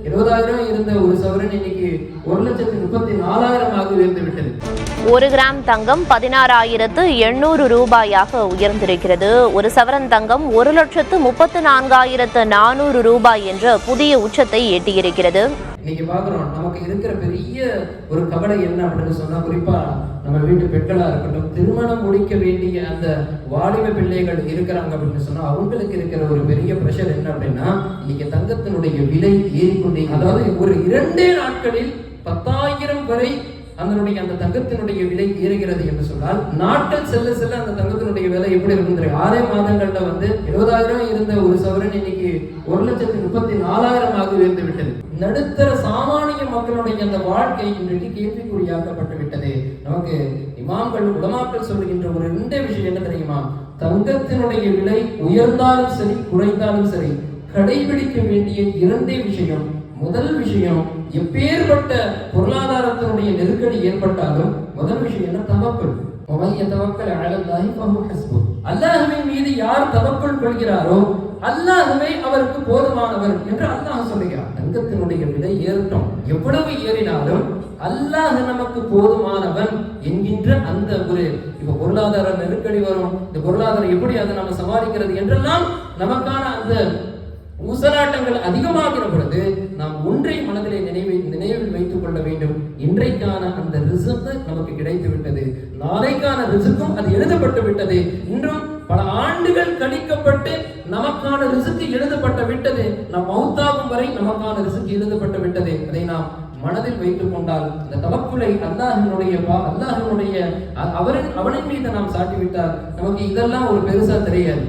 20,000 இருந்த ஒரு சவரன் இன்னைக்கு 1,34,000 உயர்ந்து விட்டது. 1 கிராம் தங்கம் 16,800 ரூபாயாக உயர்ந்திருக்கிறது. ஒரு சவரன் தங்கம் 1,34,400 ரூபாய் என்ற புதிய உச்சத்தை எட்டியிருக்கிறது. இன்னைக்கு பாக்குறோம், நமக்கு இருக்கிற பெரிய ஒரு கவலை என்ன அப்படின்னு சொன்னா, குறிப்பா நம்ம வீட்டு பெண்களா இருக்கட்டும், திருமணம் முடிக்க வேண்டிய அந்த வாலிப பிள்ளைகள் இருக்கிறாங்க அப்படின்னு சொன்னா, அவங்களுக்கு இருக்கிற ஒரு பெரிய பிரஷர் என்ன அப்படின்னா, இன்னைக்கு தங்கத்தினுடைய விலை ஏறிக்கொண்டே, அதாவது ஒரு 2 நாட்களில் 10,000 வரை அந்த தங்கத்தினுடைய விலை ஏறுகிறது என்று சொன்னால், நாட்கள் செல்ல செல்ல அந்த தங்கத்தினுடைய விலை எப்படி இருக்கும் தெரியும். 6 மாதங்கள்ல 20,000 இருந்த ஒரு சவரன் இன்னைக்கு 1,34,000 உயர்ந்து விட்டது. நடுத்தர சாமானிய மக்களுடைய அந்த வாழ்க்கை இன்றைக்கு கேள்விக்குறியாக்கப்பட்டு விட்டது. நமக்கு இமாம்கள் உலமாக்கள் சொல்லுகின்ற ஒரு 2 விஷயம் என்ன தெரியுமா? தங்கத்தினுடைய விலை உயர்ந்தாலும் சரி குறைந்தாலும் சரி கடைபிடிக்க வேண்டிய 2 விஷயம். முதல் விஷயம், எப்பேற்பட்ட பொருளாதாரத்தினுடைய நெருக்கடி ஏற்பட்டாலும் முதல் விஷயம் என்ன? தவக்குல். அல்லாஹ்வின் மீது யார் தவக்குல் கொள்கிறாரோ அல்லாஹ்வே அவருக்கு போதுமானவர் என்று அல்லாஹ் சொல்லுகிறார். தங்கத்தினுடைய விலை ஏறட்டும், எவ்வளவு ஏறினாலும் அல்லாஹ் நமக்கு போதுமானவன் என்கின்ற அந்த ஒரு இப்ப பொருளாதார நெருக்கடி வரும், இந்த பொருளாதாரம் எப்படி அதை நம்ம சமாளிக்கிறது என்றெல்லாம் நமக்கான அந்த ஊசலாட்டங்கள் அதிகமாகிற பொழுது நாம் ஒன்றை மனதிலே நினைவில் வைத்துக் கொள்ள வேண்டும். இன்றைக்கான அந்த ரிஸ்க் நமக்கு கிடைத்து விட்டது, நாளைக்கான ரிஸ்க்கும் அது எழுதப்பட்டு விட்டது. இன்றும் பல ஆண்டுகள் கழிக்கப்பட்டு நமக்கான ரிஸ்க் எழுதப்பட்டு விட்டது. நாம் மௌத்தாகும் வரை நமக்கான ரிஸ்க் எழுதப்பட்டு விட்டது. அதை நாம் மனதில் வைத்துக் கொண்டால் இந்த தவக்குலை அல்லாஹ்வினுடைய அவனின் மீது நாம் சாட்டிவிட்டால் நமக்கு இதெல்லாம் ஒரு பெருசா தெரியாது.